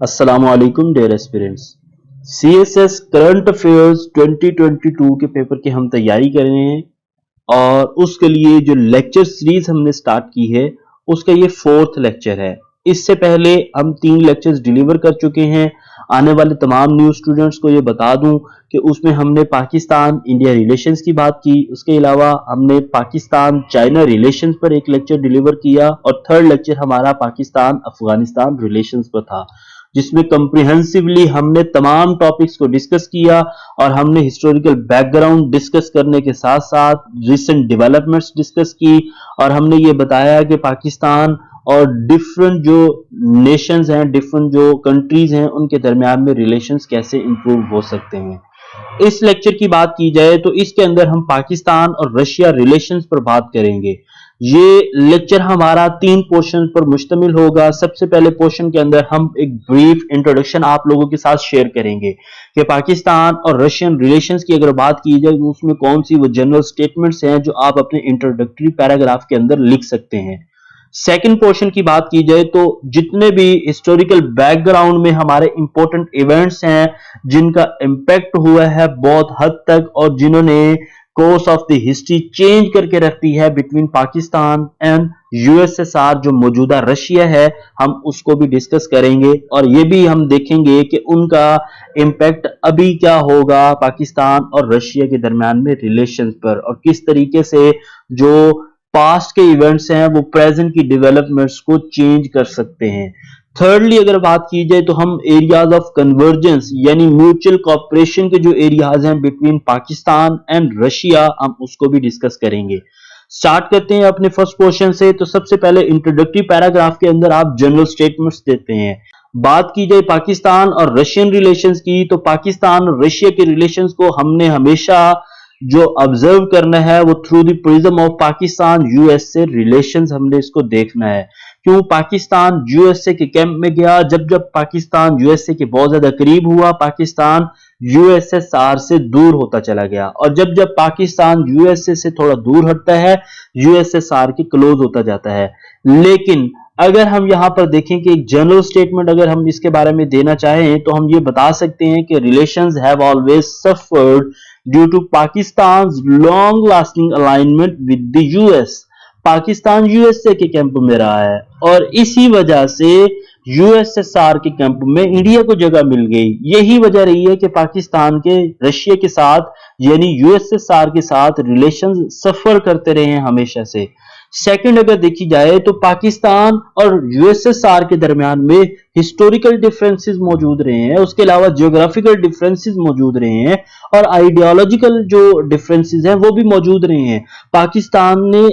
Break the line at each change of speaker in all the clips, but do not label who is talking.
अस्सलाम वालेकुम dear aspirants. CSS current affairs 2022 के पेपर की हम तैयारी कर रहे हैं और उसके लिए जो लेक्चर सीरीज हमने स्टार्ट की है उसका ये फोर्थ लेक्चर है। इससे पहले हम 3 लेक्चर्स डिलीवर कर चुके हैं। आने वाले तमाम न्यू स्टूडेंट्स को ये बता दूं कि उसमें हमने पाकिस्तान इंडिया रिलेशंस की बात की, उसके अलावा हमने पाकिस्तान चाइना रिलेशंस पर एक लेक्चर डिलीवर किया और थर्ड लेक्चर हमारा पाकिस्तान अफगानिस्तान रिलेशंस पर था, जिसमें कंप्रिहेंसिवली हमने तमाम टॉपिक्स को डिस्कस किया और हमने हिस्टोरिकल बैकग्राउंड डिस्कस करने के साथ साथ रिसेंट डेवलपमेंट्स डिस्कस की और हमने ये बताया कि पाकिस्तान और डिफरेंट जो नेशंस हैं, डिफरेंट जो कंट्रीज हैं, उनके दरमियान में रिलेशंस कैसे इंप्रूव हो सकते हैं। इस लेक्चर की बात की जाए तो इसके अंदर हम पाकिस्तान और रशिया रिलेशंस पर बात करेंगे। ये लेक्चर हमारा 3 पोर्शन पर मुश्तमिल होगा। सबसे पहले पोर्शन के अंदर हम एक ब्रीफ इंट्रोडक्शन आप लोगों के साथ शेयर करेंगे कि पाकिस्तान और रशियन रिलेशंस की अगर बात की जाए तो उसमें कौन सी वो जनरल स्टेटमेंट्स हैं जो आप अपने इंट्रोडक्टरी पैराग्राफ के अंदर लिख सकते हैं। सेकंड पोर्शन की बात की जाए तो जितने भी हिस्टोरिकल बैकग्राउंड में हमारे इंपॉर्टेंट इवेंट्स हैं जिनका इंपैक्ट हुआ है बहुत हद तक और जिन्होंने course of the history change करके रख दी है बिटवीन पाकिस्तान एंड यूएसएसआर, जो मौजूदा रशिया है, हम उसको भी डिस्कस करेंगे और ये भी हम देखेंगे कि उनका इंपैक्ट अभी क्या होगा पाकिस्तान और रशिया के दरमियान में रिलेशंस पर और किस तरीके से जो पास्ट के इवेंट्स हैं वो प्रेजेंट की डेवलपमेंट्स को चेंज कर सकते हैं। थर्डली अगर बात की जाए तो हम एरियाज ऑफ कन्वर्जेंस यानी म्यूचुअल कॉपरेशन के जो एरियाज हैं बिटवीन पाकिस्तान एंड रशिया, हम उसको भी डिस्कस करेंगे। स्टार्ट करते हैं अपने फर्स्ट पोर्शन से। तो सबसे पहले इंट्रोडक्टरी पैराग्राफ के अंदर आप जनरल स्टेटमेंट्स देते हैं। बात की जाए पाकिस्तान और रशियन रिलेशंस की तो पाकिस्तान और रशिया के रिलेशंस को हमने हमेशा जो ऑब्जर्व करना है वो through the prism of Pakistan USA relations हमने इसको देखना है। क्यों पाकिस्तान यूएसए के कैंप में गया? जब जब पाकिस्तान यूएसए के बहुत ज्यादा करीब हुआ, पाकिस्तान यूएसएसआर से दूर होता चला गया और जब जब पाकिस्तान यूएसए से थोड़ा दूर हटता है यूएसएसआर के क्लोज होता जाता है। लेकिन अगर हम यहां पर देखें कि एक जनरल स्टेटमेंट अगर हम इसके बारे में देना चाहें तो हम ये बता सकते हैं कि relations have always suffered due to Pakistan long lasting alignment with the US. Pakistan USA के कैंप में रहा है और इसी वजह से यूएसएसआर के कैंप में इंडिया को जगह मिल गई। यही वजह रही है कि पाकिस्तान के रशिया के साथ यानी यूएसएसआर के साथ रिलेशंस सफर करते रहे हैं हमेशा से। सेकंड अगर देखी जाए तो पाकिस्तान और यूएसएसआर के दरमियान में हिस्टोरिकल डिफरेंसेस मौजूद रहे हैं, उसके अलावा जियोग्राफिकल डिफरेंसेस मौजूद रहे हैं और आइडियोलॉजिकल जो डिफरेंसेस हैं वो भी मौजूद रहे हैं। पाकिस्तान ने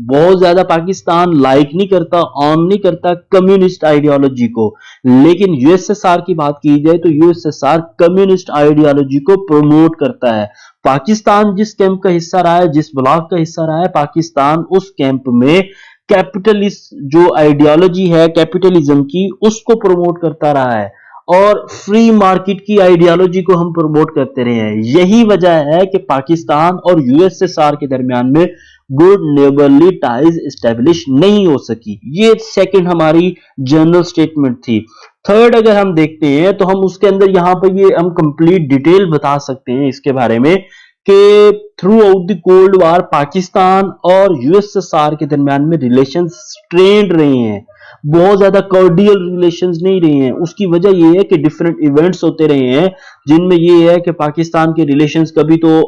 बहुत ज्यादा पाकिस्तान लाइक नहीं करता, ऑन नहीं करता कम्युनिस्ट आइडियोलॉजी को, लेकिन यूएसएसआर की बात की जाए तो यूएसएसआर कम्युनिस्ट आइडियोलॉजी को प्रमोट करता है। पाकिस्तान जिस कैंप का हिस्सा रहा है, जिस ब्लॉक का हिस्सा रहा है, पाकिस्तान उस कैंप में कैपिटलिस्ट जो आइडियोलॉजी है कैपिटलिज्म की उसको प्रमोट करता रहा है और फ्री मार्केट की आइडियोलॉजी को हम प्रमोट करते रहे हैं। यही वजह है कि पाकिस्तान और यूएसएसआर के दरमियान में गुड नेबरली टाइज एस्टेब्लिश नहीं हो सकी। ये सेकंड हमारी जनरल स्टेटमेंट थी। थर्ड अगर हम देखते हैं तो हम उसके अंदर यहां पर ये हम कंप्लीट डिटेल बता सकते हैं इसके बारे में कि through out the cold war Pakistan और यूएसएसआर के दरमियान में रिलेशंस स्ट्रेन्ड रहे हैं, बहुत ज्यादा कॉर्डियल रिलेशंस नहीं रहे हैं। उसकी वजह यह है कि डिफरेंट इवेंट्स होते रहे हैं जिनमें यह है कि पाकिस्तान के रिलेशंस कभी तो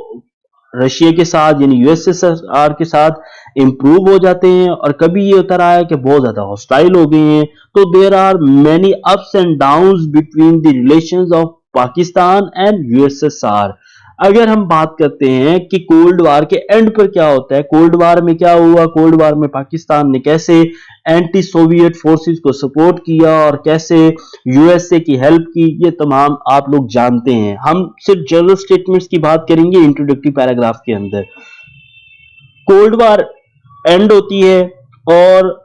रशिया के साथ यानी यूएसएसआर के साथ इंप्रूव हो जाते हैं और कभी ये होता रहा है कि बहुत ज्यादा हॉस्टाइल हो गए हैं। तो there are many ups and downs between the relations of Pakistan and USSR. अगर हम बात करते हैं कि कोल्ड वार के एंड पर क्या होता है, कोल्ड वार में क्या हुआ, कोल्ड वार में पाकिस्तान ने कैसे एंटी सोवियत फोर्सेस को सपोर्ट किया और कैसे यूएसए की हेल्प की, ये तमाम आप लोग जानते हैं। हम सिर्फ जनरल स्टेटमेंट्स की बात करेंगे इंट्रोडक्टरी पैराग्राफ के अंदर। कोल्ड वार एंड होती है और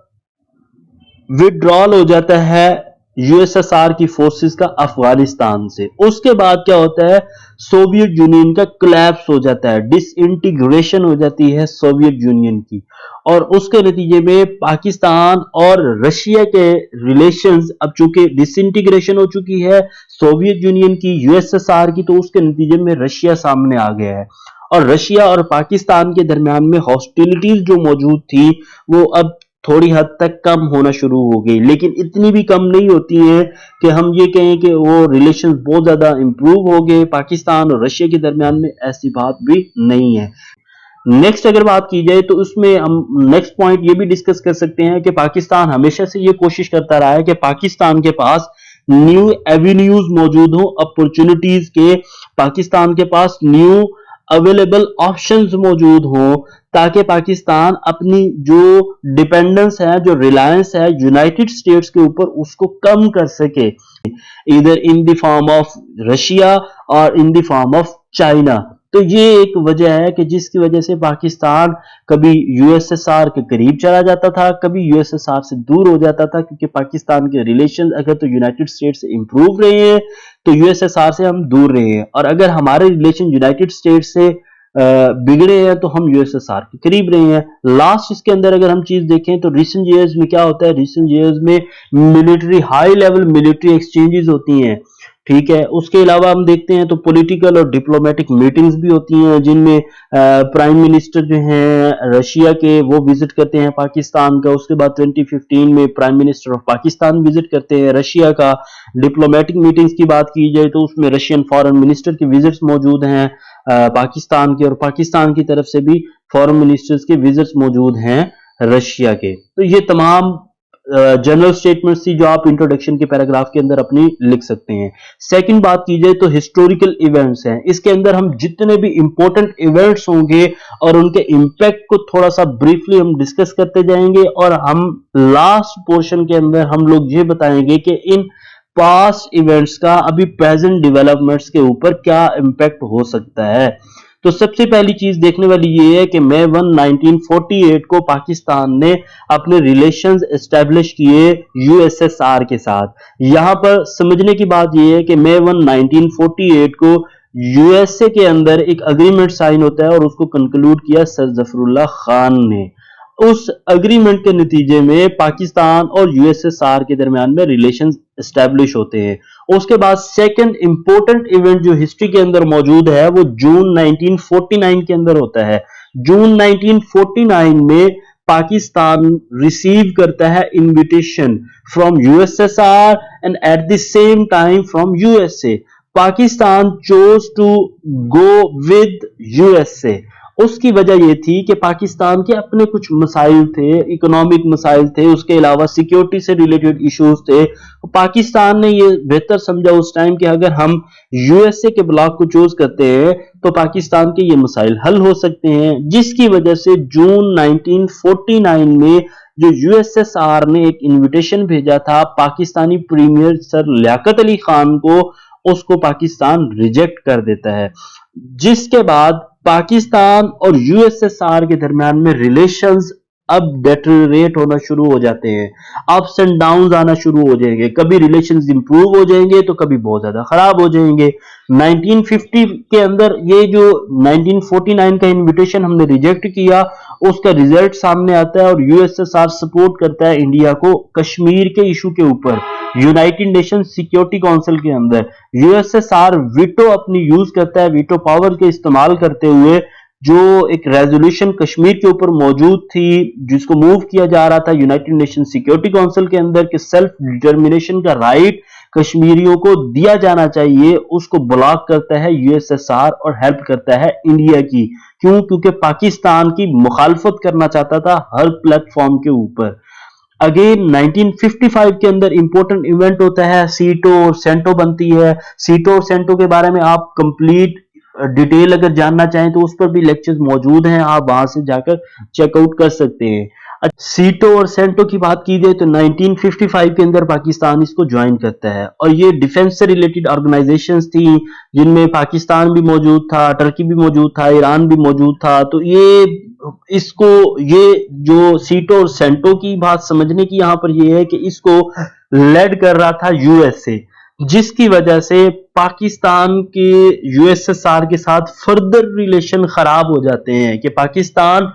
विड्रॉल हो जाता है यूएसएसआर की फोर्सेस का अफगानिस्तान से। उसके बाद क्या होता है, सोवियत यूनियन का कोलैप्स हो जाता है, डिसइंटीग्रेशन हो जाती है सोवियत यूनियन की, और उसके नतीजे में पाकिस्तान और रशिया के रिलेशंस, अब चूंकि डिसइंटीग्रेशन हो चुकी है सोवियत यूनियन की यूएसएसआर की, तो उसके नतीजे में रशिया सामने आ गया है, और रशिया और पाकिस्तान के दरमियान में हॉस्टिलिटीज जो मौजूद थी वो अब थोड़ी हद तक कम होना शुरू हो गई, लेकिन इतनी भी कम नहीं होती है कि हम ये कहें कि वो रिलेशंस बहुत ज्यादा इंप्रूव हो गए पाकिस्तान और रशिया के दरमियान में, ऐसी बात भी नहीं है। नेक्स्ट अगर बात की जाए तो उसमें हम नेक्स्ट पॉइंट ये भी डिस्कस कर सकते हैं कि पाकिस्तान हमेशा से ये कोशिश करता रहा है कि पाकिस्तान के पास न्यू एवेन्यूज मौजूद हो अपॉर्चुनिटीज के, पाकिस्तान के पास न्यू अवेलेबल ऑप्शंस मौजूद हो, ताकि पाकिस्तान अपनी जो डिपेंडेंस है, जो रिलायंस है यूनाइटेड स्टेट्स के ऊपर, उसको कम कर सके, इधर in the form of Russia और in the form of China. तो ये एक वजह है कि जिसकी वजह से पाकिस्तान कभी यूएसएसआर के करीब चला जाता था, कभी यूएसएसआर से दूर हो जाता था, क्योंकि पाकिस्तान के रिलेशन अगर तो यूनाइटेड स्टेट्स से इंप्रूव रहे हैं तो यूएसएसआर से हम दूर रहे हैं, और अगर हमारे रिलेशन यूनाइटेड स्टेट्स से बिगड़े हैं तो हम यूएसएसआर के करीब रहे हैं। लास्ट इसके अंदर अगर हम चीज देखें तो रिसेंट ईयर्स में क्या होता है, रिसेंट ईयर्स में military high level military exchanges होती हैं, ठीक है। उसके अलावा हम देखते हैं तो पॉलिटिकल और डिप्लोमेटिक मीटिंग्स भी होती हैं, जिनमें प्राइम मिनिस्टर जो हैं रशिया के वो विजिट करते हैं पाकिस्तान का। उसके बाद 2015 में prime minister of Pakistan visit करते हैं रशिया का। डिप्लोमेटिक मीटिंग्स की बात की जाए तो उसमें रशियन फॉरेन मिनिस्टर के विजिट्स मौजूद हैं पाकिस्तान के, और पाकिस्तान की तरफ से भी फॉरेन मिनिस्टर्स के विजिट्स मौजूद हैं रशिया के। तो ये तमाम जनरल स्टेटमेंट्स थी जो आप इंट्रोडक्शन के पैराग्राफ के अंदर अपनी लिख सकते हैं। सेकंड बात की जाए तो हिस्टोरिकल इवेंट्स हैं, इसके अंदर हम जितने भी इंपॉर्टेंट इवेंट्स होंगे और उनके इंपैक्ट को थोड़ा सा ब्रीफली हम डिस्कस करते जाएंगे, और हम लास्ट पोर्शन के अंदर हम लोग ये बताएंगे कि इन पास्ट इवेंट्स का अभी प्रेजेंट डेवलपमेंट्स के ऊपर क्या इंपैक्ट हो सकता है। तो सबसे पहली चीज देखने वाली ये है कि मई 1 1948 को पाकिस्तान ने अपने रिलेशंस एस्टेब्लिश किए यूएसएसआर के साथ। यहां पर समझने की बात यह है कि मई 1 1948 को यूएसए के अंदर एक अग्रीमेंट साइन होता है और उसको कंक्लूड किया सर जफरुल्लाह खान ने। उस अग्रीमेंट के नतीजे में पाकिस्तान और यूएसएसआर के दरमियान में रिलेशंस एस्टेब्लिश होते हैं। उसके बाद सेकंड इंपॉर्टेंट इवेंट जो हिस्ट्री के अंदर मौजूद है वो जून 1949 के अंदर होता है। जून 1949 में पाकिस्तान रिसीव करता है invitation from USSR and at the same time from USA. Pakistan chose to go with USA. उसकी वजह यह थी कि पाकिस्तान के अपने कुछ मसाइल थे, इकोनॉमिक मसाइल थे, उसके अलावा सिक्योरिटी से रिलेटेड इश्यूज थे। पाकिस्तान ने यह बेहतर समझा उस टाइम कि अगर हम यूएसए के ब्लॉक को चूज करते हैं तो पाकिस्तान के ये मसाइल हल हो सकते हैं, जिसकी वजह से जून 1949 में जो यूएसएसआर ने एक इनविटेशन भेजा था पाकिस्तानी प्रीमियर सर लियाकत अली खान को, उसको पाकिस्तान रिजेक्ट कर देता है, जिसके बाद पाकिस्तान और यूएसएसआर के दरमियान में रिलेशंस अब डेटरेट होना शुरू हो जाते हैं, अप्स एंड डाउन्स आना शुरू हो जाएंगे, कभी रिलेशंस इंप्रूव हो जाएंगे तो कभी बहुत ज्यादा खराब हो जाएंगे। 1950 के अंदर ये जो 1949 का इनविटेशन हमने रिजेक्ट किया उसका रिजल्ट सामने आता है और यूएसएसआर सपोर्ट करता है इंडिया को कश्मीर के इशू के ऊपर यूनाइटेड नेशन सिक्योरिटी काउंसिल के अंदर। यूएसएसआर वीटो अपनी यूज करता है, वीटो पावर के इस्तेमाल करते हुए जो एक रेजोल्यूशन कश्मीर के ऊपर मौजूद थी जिसको मूव किया जा रहा था यूनाइटेड नेशन सिक्योरिटी काउंसिल के अंदर कि सेल्फ डिटर्मिनेशन का राइट कश्मीरियों को दिया जाना चाहिए, उसको ब्लॉक करता है यूएसएसआर और हेल्प करता है इंडिया की। क्यों? क्योंकि पाकिस्तान की मुखालफत करना चाहता था हर प्लेटफॉर्म के ऊपर। अगेन 1955 के अंदर इंपॉर्टेंट इवेंट होता है, सीटो और सेंटो बनती है। सीटो और सेंटो के बारे में आप कंप्लीट डिटेल अगर जानना चाहें तो उस पर भी लेक्चर्स मौजूद हैं, आप वहां से जाकर चेकआउट कर सकते हैं। सीटो और सेंटो की बात की जाए तो 1955 के अंदर पाकिस्तान इसको ज्वाइन करता है और ये डिफेंस से रिलेटेड ऑर्गेनाइजेशंस थी जिनमें पाकिस्तान भी मौजूद था, टर्की भी मौजूद था, ईरान भी मौजूद था। तो ये जो सीटो और सेंटो की बात समझने की यहाँ पर ये है कि इसको लेड कर रहा था यूएसए, जिसकी वजह से पाकिस्तान के यूएसएसआर के साथ फर्दर रिलेशन खराब हो जाते हैं कि पाकिस्तान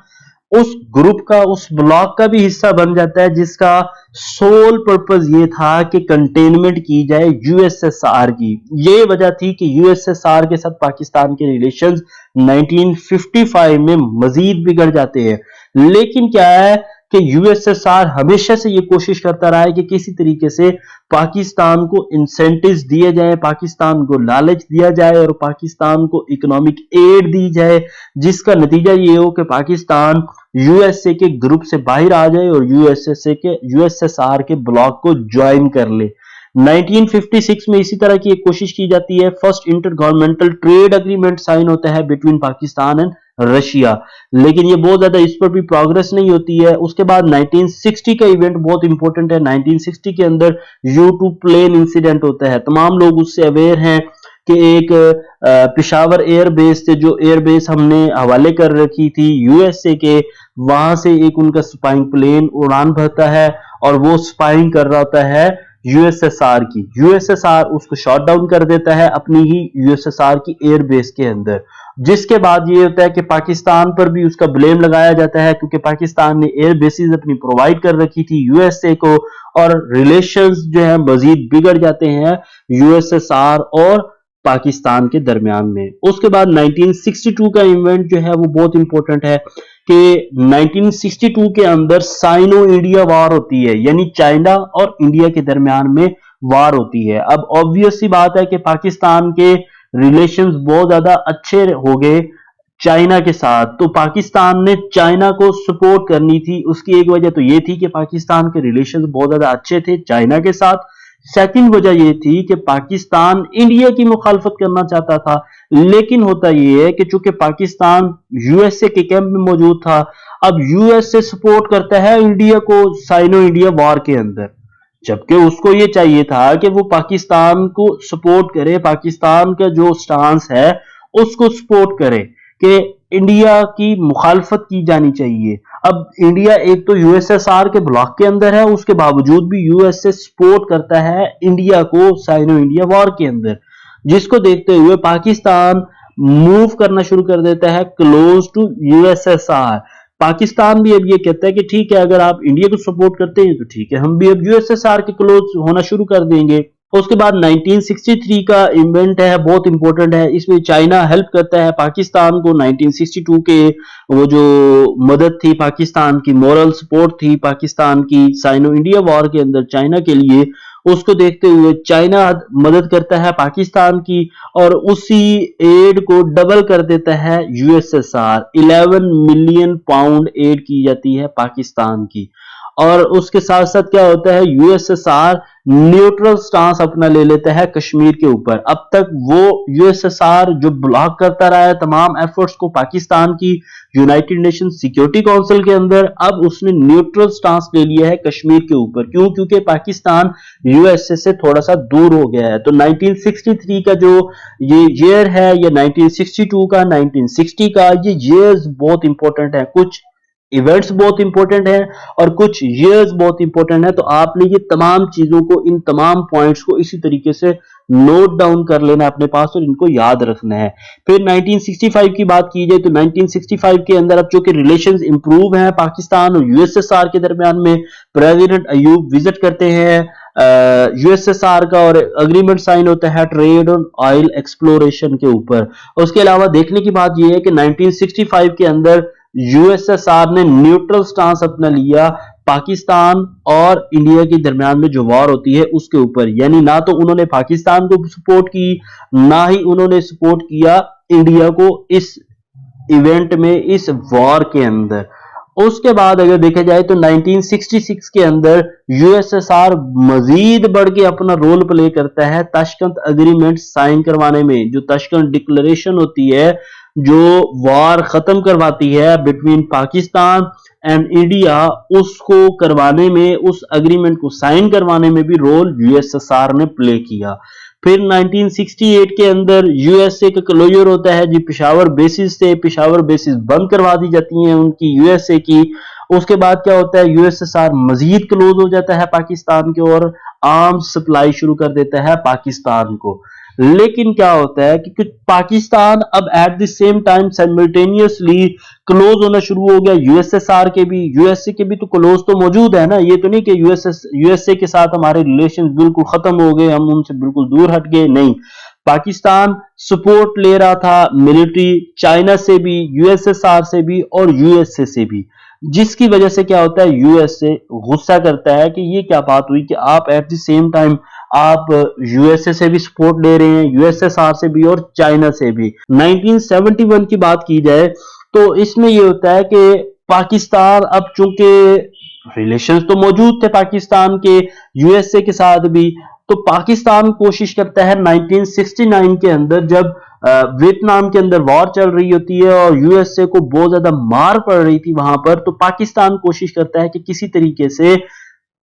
उस ग्रुप का, उस ब्लॉक का भी हिस्सा बन जाता है जिसका सोल पर्पस ये था कि कंटेनमेंट की जाए यूएसएसआर की। ये वजह थी कि यूएसएसआर के साथ पाकिस्तान के रिलेशंस 1955 में मजीद बिगड़ जाते हैं। लेकिन क्या है कि यूएसएसआर हमेशा से ये कोशिश करता रहा है कि किसी तरीके से पाकिस्तान को इंसेंटिव्स दिए जाए, पाकिस्तान को लालच दिया जाए और पाकिस्तान को इकोनॉमिक एड दी जाए, जिसका नतीजा ये हो कि पाकिस्तान यूएसए के ग्रुप से बाहर आ जाए और यूएसएसआर के ब्लॉक को ज्वाइन कर ले। 1956 में इसी तरह की एक कोशिश की जाती है। First inter governmental trade agreement sign होता है बिटवीन पाकिस्तान एंड रशिया, लेकिन ये बहुत ज्यादा इस पर भी प्रोग्रेस नहीं होती है। उसके बाद 1960 का इवेंट बहुत इंपॉर्टेंट है। 1960 के अंदर U2 प्लेन इंसिडेंट होता है। तमाम लोग उससे अवेयर हैं कि एक पेशावर एयरबेस से, जो एयरबेस हमने हवाले कर रखी थी यूएसए के, वहां से एक उनका स्पाइंग प्लेन उड़ान भरता है और वो स्पाइंग कर रहा होता है यूएसएसआर की। यूएसएसआर उसको शॉट डाउन कर देता है अपनी ही यूएसएसआर की एयरबेस के अंदर, जिसके बाद ये होता है कि पाकिस्तान पर भी उसका ब्लेम लगाया जाता है क्योंकि पाकिस्तान ने एयर बेसिस अपनी प्रोवाइड कर रखी थी यूएसए को, और रिलेशंस जो है मजीद बिगड़ जाते हैं यूएसएसआर और पाकिस्तान के दरमियान में। उसके बाद 1962 का इवेंट जो है वो बहुत इंपॉर्टेंट है कि 1962 के अंदर साइनो इंडिया वार होती है, यानी चाइना और इंडिया के दरमियान में वार होती है। अब ऑब्वियस सी बात है कि पाकिस्तान के रिलेशंस बहुत ज्यादा अच्छे हो गए चाइना के साथ, तो पाकिस्तान ने चाइना को सपोर्ट करनी थी। उसकी एक वजह तो ये थी कि पाकिस्तान के रिलेशंस बहुत ज्यादा अच्छे थे चाइना के साथ। सेकंड वजह ये थी कि पाकिस्तान इंडिया की मुखालफत करना चाहता था, लेकिन होता ये है कि चूंकि पाकिस्तान यूएसए के कैंप में मौजूद था, अब यूएसए सपोर्ट करता है इंडिया को साइनो इंडिया वॉर के अंदर, जबकि उसको ये चाहिए था कि वो पाकिस्तान को सपोर्ट करे, पाकिस्तान का जो स्टांस है उसको सपोर्ट करे कि इंडिया की मुखालफत की जानी चाहिए। अब इंडिया एक तो यूएसएसआर के ब्लॉक के अंदर है, उसके बावजूद भी यूएसए सपोर्ट करता है इंडिया को साइनो इंडिया वॉर के अंदर, जिसको देखते हुए पाकिस्तान मूव करना शुरू कर देता है क्लोज टू यूएसएसआर। पाकिस्तान भी अब ये कहता है कि ठीक है, अगर आप इंडिया को सपोर्ट करते हैं तो ठीक है, हम भी अब यूएसएसआर के क्लोज होना शुरू कर देंगे। उसके बाद 1963 का इवेंट है, बहुत इंपॉर्टेंट है। इसमें चाइना हेल्प करता है पाकिस्तान को 1962 के, वो जो मदद थी पाकिस्तान की, मॉरल सपोर्ट थी पाकिस्तान की साइनो इंडिया वॉर के अंदर चाइना के लिए, उसको देखते हुए चाइना मदद करता है पाकिस्तान की और उसी एड को डबल कर देता है यूएसएसआर। 11 मिलियन पाउंड एड की जाती है पाकिस्तान की। और उसके साथ साथ क्या होता है, यूएसएसआर न्यूट्रल स्टांस अपना ले लेता है कश्मीर के ऊपर। अब तक वो यूएसएसआर जो ब्लॉक करता रहा है तमाम एफर्ट्स को पाकिस्तान की यूनाइटेड नेशन सिक्योरिटी काउंसिल के अंदर, अब उसने न्यूट्रल स्टांस ले लिया है कश्मीर के ऊपर। क्यों? क्योंकि पाकिस्तान यूएसए से थोड़ा सा दूर हो गया है। तो 1963 का जो ये ईयर है, या 1962 का, 1960 का, ये ईयर्स बहुत इंपॉर्टेंट है। कुछ इवेंट्स बहुत इंपॉर्टेंट है और कुछ ईयर्स बहुत इंपॉर्टेंट है। तो आपने ये तमाम चीजों को, इन तमाम पॉइंट्स को इसी तरीके से नोट डाउन कर लेना है अपने पास और इनको याद रखना है। फिर 1965 की बात की जाए तो 1965 के अंदर अब जो कि रिलेशंस इंप्रूव हैं पाकिस्तान और यूएसएसआर के दरमियान में, प्रेसिडेंट अयूब विजिट करते हैं यूएसएसआर का और एग्रीमेंट साइन होता है ट्रेड और ऑयल एक्सप्लोरेशन के ऊपर। उसके अलावा देखने की बात यह है कि 1965 के अंदर यूएसएसआर ने न्यूट्रल स्टांस अपना लिया पाकिस्तान और इंडिया के दरमियान में जो वॉर होती है उसके ऊपर, यानी ना तो उन्होंने पाकिस्तान को सपोर्ट की, ना ही उन्होंने सपोर्ट किया इंडिया को इस इवेंट में, इस वॉर के अंदर। उसके बाद अगर देखा जाए तो 1966 के अंदर यूएसएसआर मजीद बढ़ के अपना रोल प्ले करता है ताशकंद एग्रीमेंट साइन करवाने में। जो ताशकंद डिक्लेरेशन होती है, जो वॉर खत्म करवाती है बिटवीन पाकिस्तान एंड इंडिया, उसको करवाने में, उस एग्रीमेंट को साइन करवाने में भी रोल यूएसएसआर ने प्ले किया। फिर 1968 के अंदर यूएसए का क्लोजर होता है जी, पेशावर बेसिस बंद करवा दी जाती हैं उनकी यूएसए की। उसके बाद क्या होता है, यूएसएसआर मजीद क्लोज हो जाता है पाकिस्तान की ओर, आर्म्स सप्लाई शुरू कर देता है पाकिस्तान को। लेकिन क्या होता है कि पाकिस्तान अब eight the same time simultaneously close होना शुरू हो गया यूएसएसआर के भी। यूएसए के भी तो क्लोज तो मौजूद है ना, ये तो नहीं कि यूएसए के साथ हमारे रिलेशन बिल्कुल खत्म हो गए, हम उनसे बिल्कुल दूर हट गए, नहीं। पाकिस्तान सपोर्ट ले रहा था मिलिट्री चाइना से भी, यूएसएसआर से भी और यूएसए से भी, जिसकी वजह से क्या होता है, यूएसए गुस्सा करता है कि ये क्या बात हुई कि आप एट द सेम टाइम आप यूएसए से भी सपोर्ट ले रहे हैं, यूएसएसआर से भी और चाइना से भी। 1971 की बात की जाए तो इसमें ये होता है कि पाकिस्तान अब चूंकि रिलेशंस तो मौजूद थे पाकिस्तान के यूएसए के साथ भी, तो पाकिस्तान कोशिश करता है 1969 के अंदर, जब वियतनाम के अंदर वॉर चल रही होती है और यूएसए को बहुत ज्यादा मार पड़ रही थी वहां पर, तो पाकिस्तान कोशिश करता है कि किसी तरीके से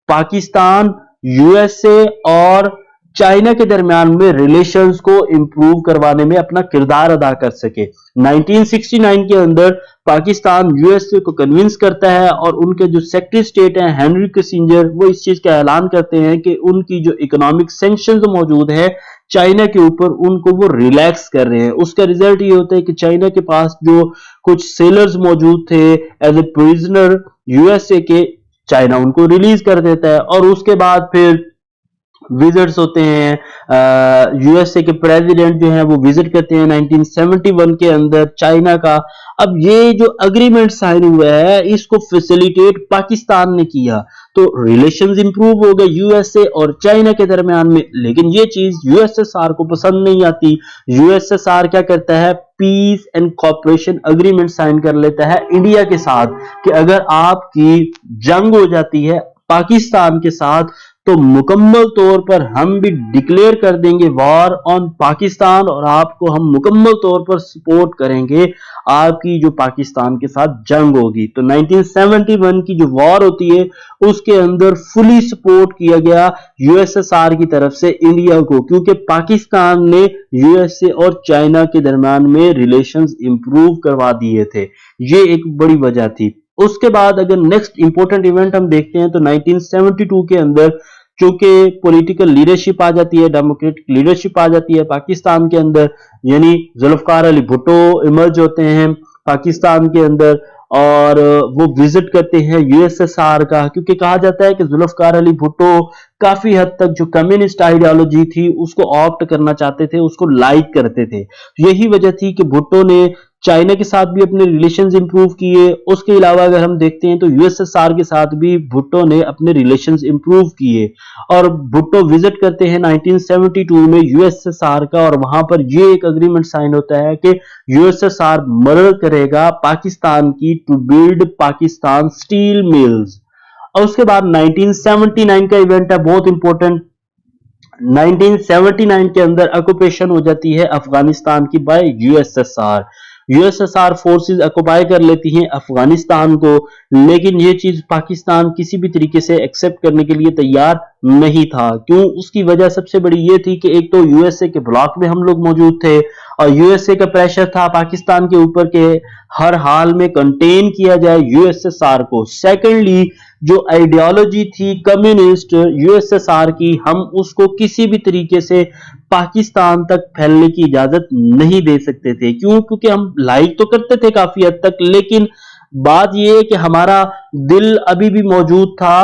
पाकिस्तान यूएसए और चाइना के दरमियान में रिलेशंस को इंप्रूव करवाने में अपना किरदार अदा कर सके। 1969 के अंदर पाकिस्तान यूएसए को कन्विंस करता है और उनके जो सेक्रेटरी स्टेट हैं हेनरी किसिंजर, वो इस चीज का ऐलान करते हैं कि उनकी जो इकोनॉमिक सैंक्शंस मौजूद है चाइना के ऊपर, उनको वो रिलैक्स कर रहे हैं। उसका रिजल्ट ये होता है कि चाइना के पास जो कुछ सेलर्स मौजूद थे एज ए प्रिजनर यूएसए के, चाइना उनको रिलीज कर देता है। और उसके बाद फिर विजिट्स होते हैं, यूएसए के प्रेसिडेंट जो हैं वो विजिट करते हैं 1971 के अंदर चाइना का। अब ये जो अग्रीमेंट साइन हुआ है इसको फैसिलिटेट पाकिस्तान ने किया, तो रिलेशंस इंप्रूव हो गए यूएसए और चाइना के दरमियान में। लेकिन ये चीज यूएसएसआर को पसंद नहीं आती। यूएसएसआर क्या करता है, peace and cooperation agreement sign कर लेता है इंडिया के साथ कि अगर आपकी जंग हो जाती है पाकिस्तान के साथ तो मुकम्मल तौर पर हम भी डिक्लेयर कर देंगे वॉर ऑन पाकिस्तान और आपको हम मुकम्मल तौर पर सपोर्ट करेंगे आपकी जो पाकिस्तान के साथ जंग होगी। तो 1971 की जो वॉर होती है उसके अंदर फुली सपोर्ट किया गया यूएसएसआर की तरफ से इंडिया को, क्योंकि पाकिस्तान ने यूएसए और चाइना के दरमियान में रिलेशंस इंप्रूव करवा दिए थे। ये एक बड़ी वजह थी। उसके बाद अगर नेक्स्ट इंपॉर्टेंट इवेंट हम देखते हैं तो 1972 के अंदर चूंकि पॉलिटिकल लीडरशिप आ जाती है, डेमोक्रेटिक लीडरशिप आ जाती है पाकिस्तान के अंदर, यानी जुल्फकार अली भुट्टो इमर्ज होते हैं पाकिस्तान के अंदर और वो विजिट करते हैं यूएसएसआर का, क्योंकि कहा जाता है कि जुल्फकार अली भुट्टो काफी हद तक जो कम्युनिस्ट आइडियोलॉजी थी उसको ऑप्ट करना चाहते थे, उसको लाइक करते थे। यही वजह थी कि भुट्टो ने चाइना के साथ भी अपने रिलेशंस इंप्रूव किए। उसके अलावा अगर हम देखते हैं तो यूएसएसआर के साथ भी भुट्टो ने अपने रिलेशंस इंप्रूव किए और भुट्टो विजिट करते हैं 1972 में यूएसएसआर का, और वहां पर ये एक अग्रीमेंट साइन होता है कि यूएसएसआर मदद करेगा पाकिस्तान की to build Pakistan steel mills. और उसके बाद 1979 का इवेंट है बहुत इंपॉर्टेंट। 1979 के अंदर ऑक्यूपेशन हो जाती है अफगानिस्तान की bye USSR. USSR forces occupy कर लेती हैं अफगानिस्तान को, लेकिन ये चीज पाकिस्तान किसी भी तरीके से एक्सेप्ट करने के लिए तैयार नहीं था। क्यों? उसकी वजह सबसे बड़ी ये थी कि एक तो यूएसए के ब्लॉक में हम लोग मौजूद थे और यूएसए का प्रेशर था पाकिस्तान के ऊपर के हर हाल में कंटेन किया जाए यूएसएसआर को। सेकेंडली, जो आइडियोलॉजी थी कम्युनिस्ट यूएसएसआर की, हम उसको किसी भी तरीके से पाकिस्तान तक फैलने की इजाजत नहीं दे सकते थे। क्यों? क्योंकि हम लाइक तो करते थे काफी हद तक, लेकिन बात यह है कि हमारा दिल अभी भी मौजूद था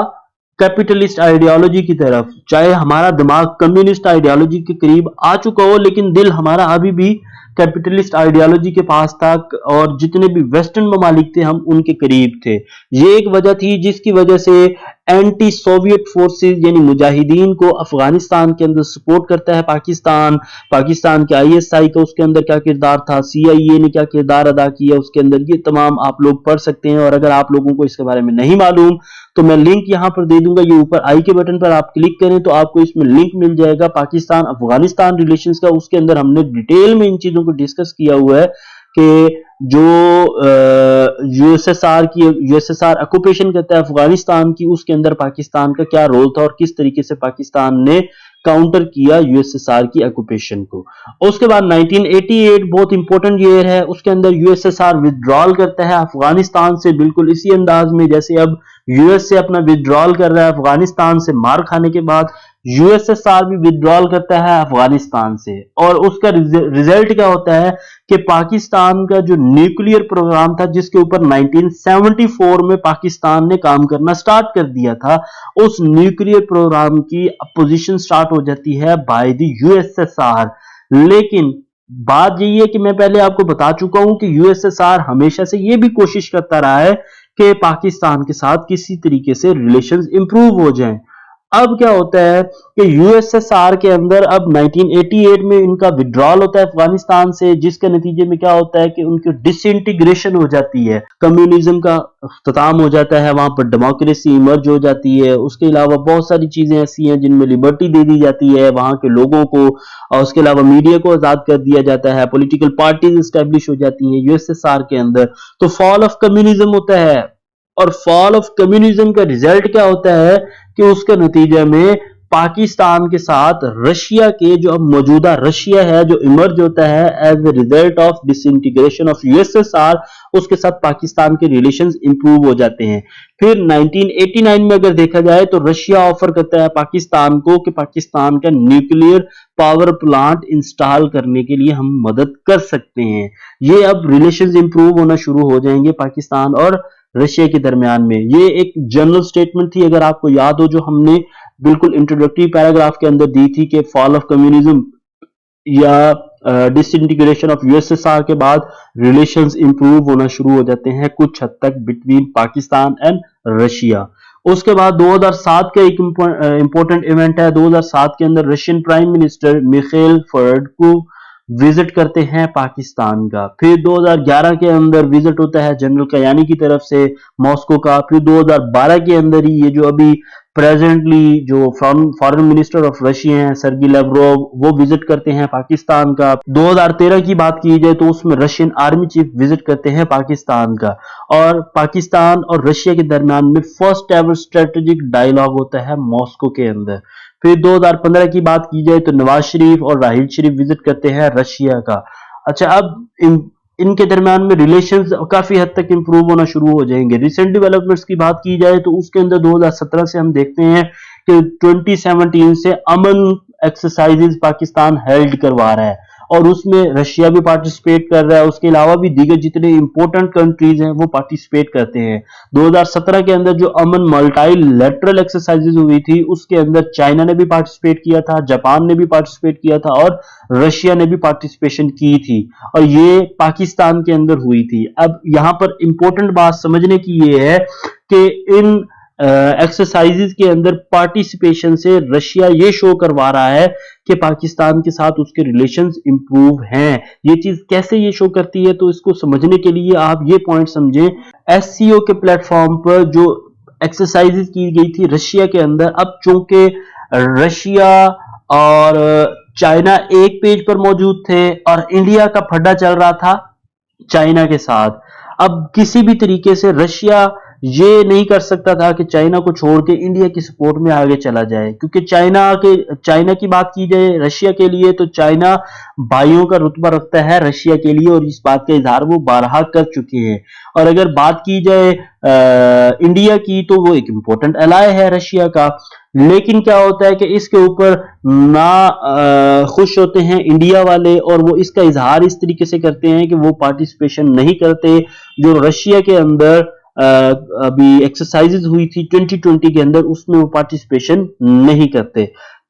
कैपिटलिस्ट आइडियोलॉजी की तरफ। चाहे हमारा दिमाग कम्युनिस्ट आइडियोलॉजी के करीब आ चुका हो, लेकिन दिल हमारा अभी भी कैपिटलिस्ट आइडियोलॉजी के पास था और जितने भी वेस्टर्न ममालिक थे हम उनके करीब थे। ये एक वजह थी जिसकी वजह से एंटी सोवियत फोर्सेस यानी मुजाहिदीन को अफगानिस्तान के अंदर सपोर्ट करता है पाकिस्तान। पाकिस्तान के आईएसआई का उसके अंदर क्या किरदार था, सीआईए ने क्या किरदार अदा किया उसके अंदर, ये तमाम आप लोग पढ़ सकते हैं। और अगर आप लोगों को इसके बारे में नहीं मालूम तो मैं लिंक यहां पर दे दूंगा, ये ऊपर आई के बटन पर आप क्लिक करें तो आपको इसमें लिंक मिल जाएगा पाकिस्तान अफगानिस्तान रिलेशंस का। उसके अंदर हमने डिटेल में इन चीजों को डिस्कस किया हुआ है कि जो यूएसएसआर ऑक्युपेशन करता है अफगानिस्तान की, उसके अंदर पाकिस्तान का क्या रोल था और किस तरीके से पाकिस्तान ने काउंटर किया यूएसएसआर की ऑक्यूपेशन को। उसके बाद 1988 बहुत इंपॉर्टेंट ईयर है, उसके अंदर यूएसएसआर विथड्रॉल करता है अफगानिस्तान से, बिल्कुल इसी अंदाज में जैसे अब यूएस से अपना विथड्रॉल कर रहा है अफगानिस्तान से मार खाने के बाद, यूएसएसआर भी विथड्रॉल करता है अफगानिस्तान से। और उसका रिजल्ट क्या होता है कि पाकिस्तान का जो न्यूक्लियर प्रोग्राम था जिसके ऊपर 1974 में पाकिस्तान ने काम करना स्टार्ट कर दिया था, उस न्यूक्लियर प्रोग्राम की अपोजिशन स्टार्ट हो जाती है बाय द यूएसएसआर। लेकिन बात यही है कि मैं पहले आपको बता चुका हूं कि यूएसएसआर हमेशा से यह भी कोशिश करता रहा है कि पाकिस्तान के साथ किसी तरीके से रिलेशंस इंप्रूव हो जाएं। अब क्या होता है कि यूएसएसआर के अंदर अब 1988 में इनका विड्रॉल होता है अफगानिस्तान से, जिसके नतीजे में क्या होता है कि उनकी डिसइंटीग्रेशन हो जाती है, कम्युनिज्म का खत्म हो जाता है, वहां पर डेमोक्रेसी इमर्ज हो जाती है। उसके अलावा बहुत सारी चीजें ऐसी हैं जिनमें लिबर्टी दे दी जाती है वहां के लोगों को, और उसके अलावा मीडिया को आजाद कर दिया जाता है, पॉलिटिकल पार्टीज एस्टेब्लिश हो जाती हैं यूएसएसआर के अंदर। तो फॉल ऑफ कम्युनिज्म होता है, और फॉल ऑफ कम्युनिज्म का रिजल्ट क्या होता है कि उसके नतीजे में पाकिस्तान के साथ रशिया के, जो अब मौजूदा रशिया है, जो इमर्ज होता है as a result of disintegration of USSR, उसके साथ पाकिस्तान के रिलेशंस इंप्रूव हो जाते हैं। फिर 1989 में अगर देखा जाए तो रशिया ऑफर करता है पाकिस्तान को कि पाकिस्तान का न्यूक्लियर पावर प्लांट इंस्टॉल करने के लिए हम मदद कर सकते हैं। ये अब रिलेशंस इंप्रूव होना शुरू हो जाएंगे पाकिस्तान और रशिया के दरमियान में। ये एक जनरल स्टेटमेंट थी, अगर आपको याद हो, जो हमने बिल्कुल इंट्रोडक्टरी पैराग्राफ के अंदर दी थी कि फॉल ऑफ कम्युनिज्म या डिसइंटीग्रेशन ऑफ यूएसएसआर के बाद रिलेशंस इंप्रूव होना शुरू हो जाते हैं कुछ हद तक बिटवीन पाकिस्तान एंड रशिया। उसके बाद 2007 का एक इंपॉर्टेंट इवेंट है। 2007 के अंदर रशियन प्राइम मिनिस्टर मिखाइल फर्ड को विजिट करते हैं पाकिस्तान का। फिर 2011 के अंदर विजिट होता है जनरल कयानी की तरफ से मॉस्को का। फिर 2012 के अंदर ही ये जो अभी प्रेजेंटली जो फॉरेन मिनिस्टर ऑफ रशिया हैं सर्गी लेवरोव, वो विजिट करते हैं पाकिस्तान का। 2013 की बात की जाए तो उसमें रशियन आर्मी चीफ विजिट करते हैं पाकिस्तान का, और पाकिस्तान और रशिया के दरमियान में फर्स्ट एवर स्ट्रेटेजिक डायलॉग होता है मॉस्को के अंदर। फिर 2015 की बात की जाए तो नवाज शरीफ और राहिल शरीफ विजिट करते हैं रशिया का। अच्छा, अब इनके दरमियान में रिलेशंस काफी हद तक इंप्रूव होना शुरू हो जाएंगे। रिसेंट डेवलपमेंट्स की बात की जाए तो उसके अंदर 2017 से हम देखते हैं कि 2017 से अमन एक्सरसाइजेज पाकिस्तान हेल्ड करवा रहा है, और उसमें रशिया भी पार्टिसिपेट कर रहा है। उसके अलावा भी दीगर जितने इंपॉर्टेंट कंट्रीज हैं वो पार्टिसिपेट करते हैं। 2017 के अंदर जो अमन मल्टीलैटरल एक्सरसाइजेज हुई थी उसके अंदर चाइना ने भी पार्टिसिपेट किया था, जापान ने भी पार्टिसिपेट किया था, और रशिया ने भी पार्टिसिपेशन की थी, और ये पाकिस्तान के अंदर हुई थी। अब यहां पर इंपॉर्टेंट बात समझने की ये है कि इन एक्सरसाइजेज के अंदर पार्टिसिपेशन से रशिया ये शो करवा रहा है कि पाकिस्तान के साथ उसके रिलेशंस इंप्रूव हैं। ये चीज कैसे ये शो करती है, तो इसको समझने के लिए आप ये पॉइंट समझें। एससीओ के प्लेटफॉर्म पर जो एक्सरसाइजेज की गई थी रशिया के अंदर, अब चूंकि रशिया और चाइना एक पेज पर मौजूद थे और इंडिया का फड्डा चल रहा था चाइना के साथ, अब किसी भी तरीके से रशिया ये नहीं कर सकता था कि चाइना को छोड़ के इंडिया की सपोर्ट में आगे चला जाए, क्योंकि चाइना की बात की जाए रशिया के लिए तो चाइना भाइयों का रुतबा रखता है रशिया के लिए, और इस बात का इजहार वो बारहा कर चुके हैं। और अगर बात की जाए इंडिया की तो वो एक इंपॉर्टेंट एलाय है रशिया का। लेकिन क्या होता है कि इसके ऊपर ना खुश होते हैं इंडिया वाले, और वो इसका इजहार इस तरीके से करते हैं कि वो पार्टिसिपेशन नहीं करते जो रशिया के अंदर अभी एक्सरसाइजेज हुई थी 2020 के अंदर, उसमें वो पार्टिसिपेशन नहीं करते।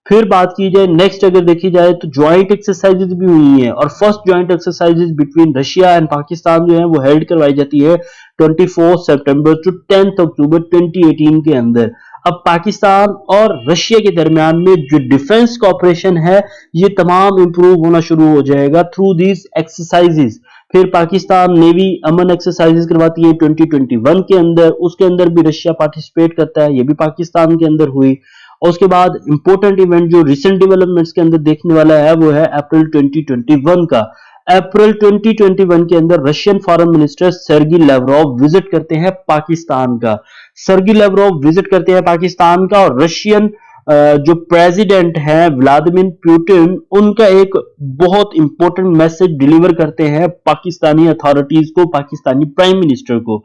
फिर बात की जाए नेक्स्ट, अगर देखी जाए तो ज्वाइंट एक्सरसाइजेज भी हुई हैं, और first joint exercises between Russia and Pakistan जो है वो हेल्ड करवाई जाती है 24 सितंबर टू 10 अक्टूबर 2018 के अंदर। अब पाकिस्तान और रशिया के दरमियान में जो डिफेंस कॉपरेशन है ये तमाम इंप्रूव होना शुरू हो जाएगा थ्रू दीज एक्सरसाइजेज। फिर पाकिस्तान नेवी अमन एक्सरसाइजेज करवाती है 2021 के अंदर, उसके अंदर भी रशिया पार्टिसिपेट करता है, ये भी पाकिस्तान के अंदर हुई। और उसके बाद इंपॉर्टेंट इवेंट जो रिसेंट डेवलपमेंट्स के अंदर देखने वाला है वो है अप्रैल 2021 का। अप्रैल 2021 के अंदर Russian foreign minister Sergey Lavrov visit करते हैं पाकिस्तान का। सर्गी लेवरोव विजिट करते हैं पाकिस्तान का, और रशियन जो प्रेसिडेंट हैं व्लादिमीर पुतिन, उनका एक बहुत इंपॉर्टेंट मैसेज डिलीवर करते हैं पाकिस्तानी अथॉरिटीज को, पाकिस्तानी प्राइम मिनिस्टर को।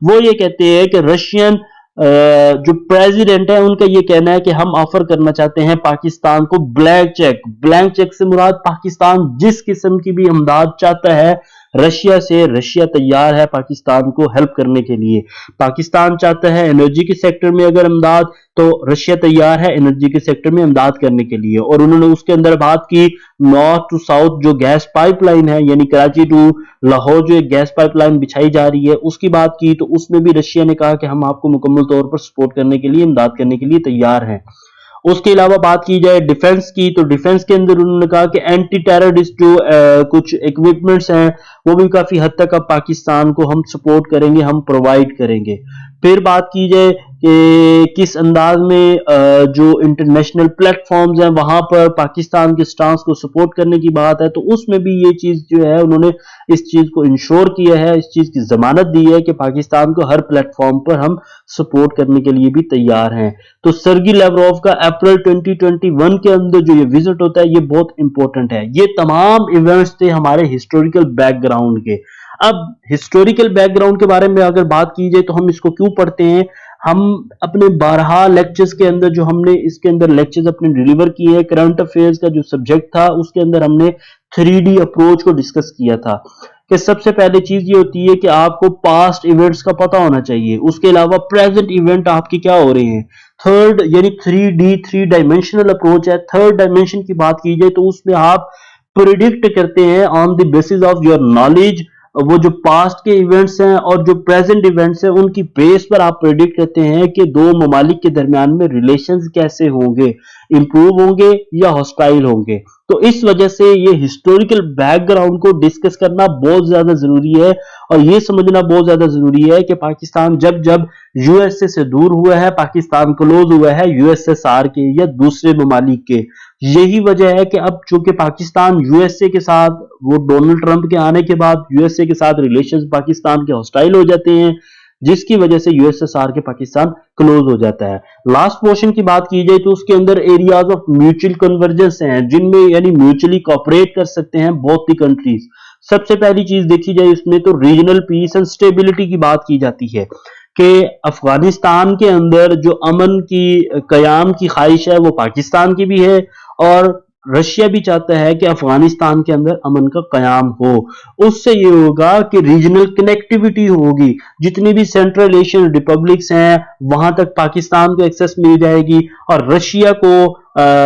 वो ये कहते हैं कि रशियन जो प्रेसिडेंट है उनका ये कहना है कि हम ऑफर करना चाहते हैं पाकिस्तान को ब्लैंक चेक। ब्लैंक चेक से मुराद पाकिस्तान जिस किस्म की भी इमदाद चाहता है रशिया से, रशिया तैयार है पाकिस्तान को हेल्प करने के लिए। पाकिस्तान चाहता है एनर्जी के सेक्टर में अगर इमदाद, तो रशिया तैयार है एनर्जी के सेक्टर में इमदाद करने के लिए। और उन्होंने उसके अंदर बात की नॉर्थ टू साउथ जो गैस पाइपलाइन है, यानी कराची टू लाहौर जो एक गैस पाइपलाइन बिछाई जा रही है उसकी बात की, तो उसमें भी रशिया ने कहा कि हम आपको मुकम्मल तौर पर सपोर्ट करने के लिए, इमदाद करने के लिए तैयार हैं। उसके अलावा बात की जाए डिफेंस की, तो डिफेंस के अंदर उन्होंने कहा कि एंटी टेररिस्ट जो कुछ इक्विपमेंट्स हैं वो भी काफी हद तक अब पाकिस्तान को हम सपोर्ट करेंगे, हम प्रोवाइड करेंगे। फिर बात की जाए कि किस अंदाज में जो इंटरनेशनल प्लेटफॉर्म्स हैं वहां पर पाकिस्तान के स्टांस को सपोर्ट करने की बात है, तो उसमें भी ये चीज जो है उन्होंने इस चीज को इंश्योर किया है, इस चीज की जमानत दी है कि पाकिस्तान को हर प्लेटफॉर्म पर हम सपोर्ट करने के लिए भी तैयार हैं। तो सर्गी लेवरोव का अप्रैल 2021 के अंदर जो ये विजिट होता है ये बहुत इंपॉर्टेंट है। ये तमाम इवेंट्स थे हमारे हिस्टोरिकल बैकग्राउंड के। अब हिस्टोरिकल बैकग्राउंड के बारे में अगर बात की जाए तो हम इसको क्यों पढ़ते हैं, हम अपने 12 लेक्चर्स के अंदर जो हमने इसके अंदर लेक्चर्स अपने डिलीवर किए हैं, करंट अफेयर्स का जो सब्जेक्ट था उसके अंदर हमने 3D अप्रोच को डिस्कस किया था कि सबसे पहले चीज ये होती है कि आपको पास्ट इवेंट्स का पता होना चाहिए, उसके अलावा प्रेजेंट इवेंट आपके क्या हो रहे हैं। थर्ड यानी 3D 3 डायमेंशनल अप्रोच है। थर्ड डायमेंशन की बात की जाए तो उसमें आप प्रिडिक्ट करते हैं on the basis of your knowledge, वो जो पास्ट के इवेंट्स हैं और जो प्रेजेंट इवेंट्स हैं उनकी बेस पर आप प्रेडिक्ट करते हैं कि दो ममालिक के दरमियान में रिलेशंस कैसे होंगे, इंप्रूव होंगे या हॉस्टाइल होंगे। तो इस वजह से ये हिस्टोरिकल बैकग्राउंड को डिस्कस करना बहुत ज्यादा जरूरी है और ये समझना बहुत ज्यादा जरूरी है कि पाकिस्तान जब जब यूएसए से दूर हुआ है, पाकिस्तान क्लोज हुआ है यूएसएसआर के या दूसरे ममालिक के। यही वजह है कि अब चूंकि पाकिस्तान यूएसए के साथ, वो डोनाल्ड ट्रंप के आने के बाद यूएसए के साथ रिलेशंस पाकिस्तान के हॉस्टाइल हो जाते हैं, जिसकी वजह से यूएसएसआर के पाकिस्तान क्लोज हो जाता है। लास्ट पोर्शन की बात की जाए तो उसके अंदर एरियाज ऑफ म्यूचुअल कन्वर्जेंस हैं जिनमें यानी म्यूचुअली कोऑपरेट कर सकते हैं बोथ द कंट्रीज। सबसे पहली चीज देखी जाए इसमें तो रीजनल पीस एंड स्टेबिलिटी की बात की जाती है कि अफगानिस्तान के अंदर जो अमन की कयाम की ख्वाहिश है वो पाकिस्तान की भी है और रशिया भी चाहता है कि अफगानिस्तान के अंदर अमन का कयाम हो। उससे ये होगा कि रीजनल कनेक्टिविटी होगी, जितनी भी सेंट्रल एशियन रिपब्लिक्स हैं वहां तक पाकिस्तान को एक्सेस मिल जाएगी और रशिया को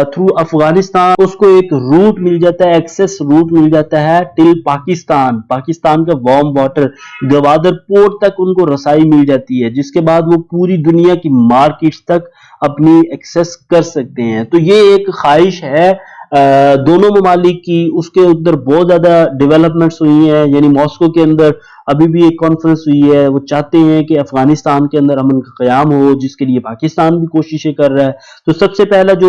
थ्रू अफगानिस्तान उसको एक रूट मिल जाता है, एक्सेस रूट मिल जाता है टिल पाकिस्तान। पाकिस्तान का वार्म वाटर गवादर पोर्ट तक उनको रसाई मिल जाती है, जिसके बाद वो पूरी दुनिया की मार्केट्स तक अपनी एक्सेस कर सकते हैं। तो ये एक ख्वाहिश है दोनों ममालिक की। उसके उधर बहुत ज्यादा डेवलपमेंट्स हुई हैं, यानी मॉस्को के अंदर अभी भी एक कॉन्फ्रेंस हुई है, वो चाहते हैं कि अफगानिस्तान के अंदर अमन का कयाम हो, जिसके लिए पाकिस्तान भी कोशिशें कर रहा है। तो सबसे पहला जो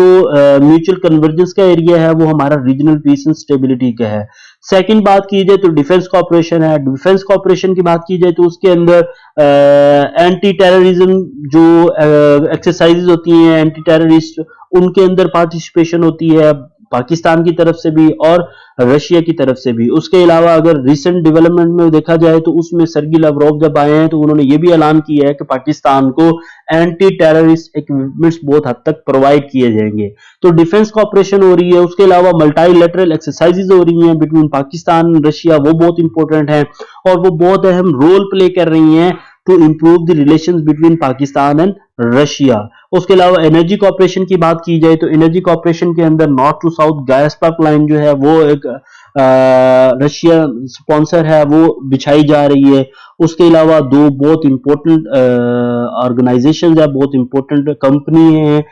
म्यूचुअल कन्वर्जेंस का एरिया है वो हमारा रीजनल पीस एंड स्टेबिलिटी का है। सेकंड बात की जाए तो डिफेंस कॉपरेशन है। डिफेंस कॉपरेशन की बात की जाए तो उसके अंदर एंटी टेररिज्म जो एक्सरसाइजेज होती हैं, एंटी टेररिस्ट, उनके अंदर पार्टिसिपेशन होती है पाकिस्तान की तरफ से भी और रशिया की तरफ से भी। उसके अलावा अगर रिसेंट डेवलपमेंट में देखा जाए तो उसमें सर्गी लावरोव जब आए हैं तो उन्होंने ये भी ऐलान किया है कि पाकिस्तान को एंटी टेररिस्ट इक्विपमेंट्स बहुत हद तक प्रोवाइड किए जाएंगे। तो डिफेंस कॉपरेशन हो रही है। उसके अलावा मल्टीलैटरल एक्सरसाइजेज हो रही हैं बिटवीन पाकिस्तान एंड रशिया, वो बहुत इंपॉर्टेंट है और वो बहुत अहम रोल प्ले कर रही हैं to improve the relations between Pakistan and Russia. उसके अलावा एनर्जी कॉपरेशन की बात की जाए तो एनर्जी कॉपरेशन के अंदर north to south gas pipeline जो है वो एक रशिया स्पॉन्सर है, वो बिछाई जा रही है। उसके अलावा दो बहुत इंपॉर्टेंट ऑर्गेनाइजेशन है, बहुत इंपॉर्टेंट कंपनी है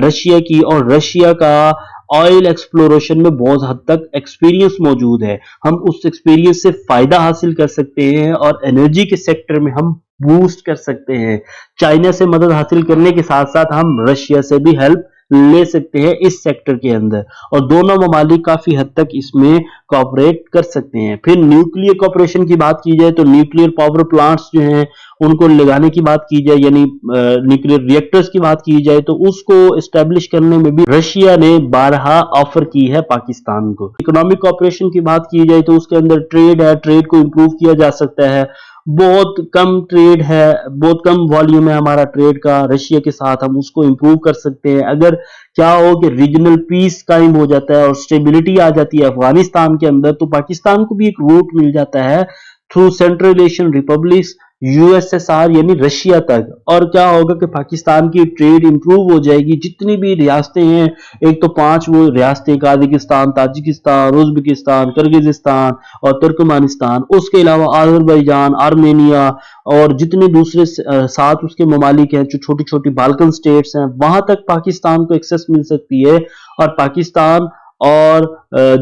रशिया की, और रशिया का ऑयल एक्सप्लोरेशन में बहुत हद तक एक्सपीरियंस मौजूद है। हम उस एक्सपीरियंस से फायदा हासिल कर सकते हैं और एनर्जी के सेक्टर में हम बूस्ट कर सकते हैं। चाइना से मदद हासिल करने के साथ साथ हम रशिया से भी हेल्प ले सकते हैं इस सेक्टर के अंदर, और दोनों ममालिक काफी हद तक इसमें कॉपरेट कर सकते हैं। फिर न्यूक्लियर कॉपरेशन की बात की जाए तो न्यूक्लियर पावर प्लांट्स जो हैं उनको लगाने की बात की जाए, यानी न्यूक्लियर रिएक्टर्स की बात की जाए तो उसको एस्टेब्लिश करने में भी रशिया ने 12 ऑफर की है पाकिस्तान को। इकोनॉमिक कॉपरेशन की बात की जाए तो उसके अंदर ट्रेड है, ट्रेड को इंप्रूव किया जा सकता है। बहुत कम ट्रेड है, बहुत कम वॉल्यूम है हमारा ट्रेड का रशिया के साथ, हम उसको इंप्रूव कर सकते हैं। अगर क्या हो कि रीजनल पीस कायम हो जाता है और स्टेबिलिटी आ जाती है अफगानिस्तान के अंदर, तो पाकिस्तान को भी एक रूट मिल जाता है through central Asian republics USSR यानी रशिया तक। और क्या होगा कि पाकिस्तान की ट्रेड इंप्रूव हो जाएगी। जितनी भी रियासतें हैं, एक तो 5 वो रियासतें काजाकिस्तान, ताजिकिस्तान, उज्बेकिस्तान, किर्गिजिस्तान और तुर्कमेनिस्तान, उसके अलावा अजरबैजान, आर्मेनिया और जितने दूसरे 7 उसके ममालिक हैं जो छोटी छोटी बाल्कन स्टेट्स हैं, वहां तक पाकिस्तान को एक्सेस मिल सकती है। और पाकिस्तान और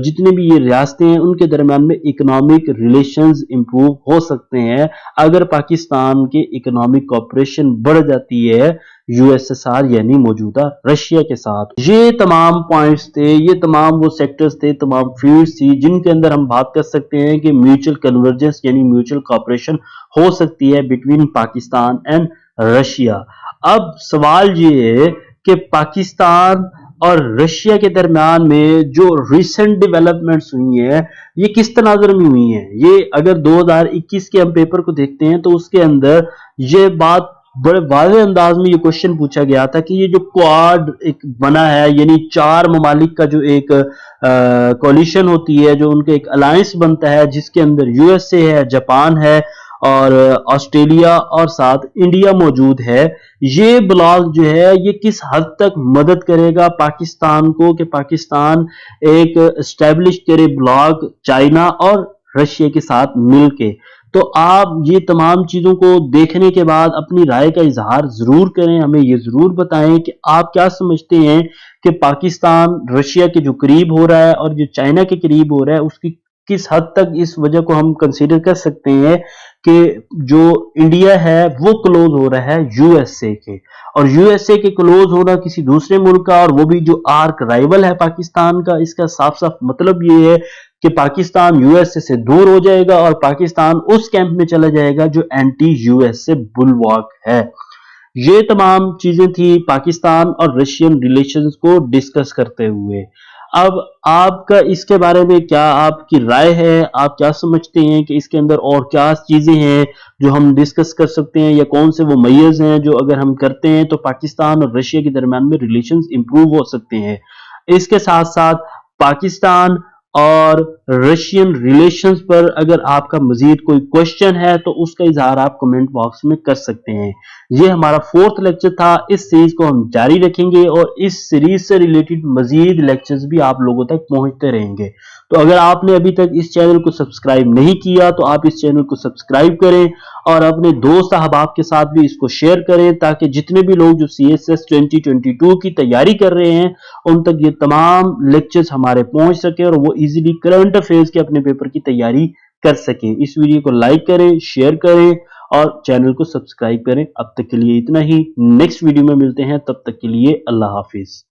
जितने भी ये रियासतें हैं उनके दरमियान में इकोनॉमिक रिलेशंस इंप्रूव हो सकते हैं अगर पाकिस्तान के इकोनॉमिक कॉपरेशन बढ़ जाती है यूएसएसआर यानी मौजूदा रशिया के साथ। ये तमाम पॉइंट्स थे, ये तमाम वो सेक्टर्स थे, तमाम फील्ड्स थी जिनके अंदर हम बात कर सकते हैं कि म्यूचुअल कन्वर्जेंस यानी म्यूचुअल कॉपरेशन हो सकती है बिटवीन पाकिस्तान एंड रशिया। अब सवाल ये है कि पाकिस्तान और रशिया के दरमियान में जो रिसेंट डेवलपमेंट्स हुई हैं ये किस तनाजुर में हुई हैं। ये अगर 2021 के हम पेपर को देखते हैं तो उसके अंदर ये बात बड़े वाज़ेह अंदाज में ये क्वेश्चन पूछा गया था कि ये जो क्वाड एक बना है, यानी 4 ममालिक का जो एक कोलिशन होती है, जो उनका एक अलायंस बनता है जिसके अंदर यूएसए है, जापान है और ऑस्ट्रेलिया और साथ इंडिया मौजूद है। ये ब्लॉक जो है ये किस हद तक मदद करेगा पाकिस्तान को कि पाकिस्तान एक एस्टेब्लिश करे ब्लॉक चाइना और रशिया के साथ मिलके। तो आप ये तमाम चीजों को देखने के बाद अपनी राय का इजहार जरूर करें, हमें ये जरूर बताएं कि आप क्या समझते हैं कि पाकिस्तान रशिया के जो करीब हो रहा है और जो चाइना के करीब हो रहा है उसकी किस हद तक इस वजह को हम कंसीडर कर सकते हैं कि जो इंडिया है वो क्लोज हो रहा है यूएसए के, और यूएसए के क्लोज होना किसी दूसरे मुल्क का और वो भी जो आर्क राइवल है पाकिस्तान का, इसका साफ साफ मतलब ये है कि पाकिस्तान यूएसए से दूर हो जाएगा और पाकिस्तान उस कैंप में चला जाएगा जो एंटी यूएसए बुलवॉक है। ये तमाम चीजें थी पाकिस्तान और रशियन रिलेशंस को डिस्कस करते हुए। अब आपका इसके बारे में क्या आपकी राय है, आप क्या समझते हैं कि इसके अंदर और क्या चीजें हैं जो हम डिस्कस कर सकते हैं, या कौन से वो मेजर्स हैं जो अगर हम करते हैं तो पाकिस्तान और रशिया के दरमियान में रिलेशंस इंप्रूव हो सकते हैं। इसके साथ साथ पाकिस्तान और रशियन रिलेशंस पर अगर आपका मजीद कोई क्वेश्चन है तो उसका इजहार आप कमेंट बॉक्स में कर सकते हैं। ये हमारा 4th लेक्चर था, इस सीरीज को हम जारी रखेंगे और इस सीरीज से रिलेटेड मजीद लेक्चर्स भी आप लोगों तक पहुंचते रहेंगे। तो अगर आपने अभी तक इस चैनल को सब्सक्राइब नहीं किया तो आप इस चैनल को सब्सक्राइब करें और अपने दोस्त अहबाब के साथ भी इसको शेयर करें ताकि जितने भी लोग जो CSS 2022 की तैयारी कर रहे हैं उन तक ये तमाम लेक्चर्स हमारे पहुंच सके और वो इजीली करंट अफेयर्स के अपने पेपर की तैयारी कर सकें। इस वीडियो को लाइक करें, शेयर करें और चैनल को सब्सक्राइब करें। अब तक के लिए इतना ही, नेक्स्ट वीडियो में मिलते हैं, तब तक के लिए अल्लाह हाफिज।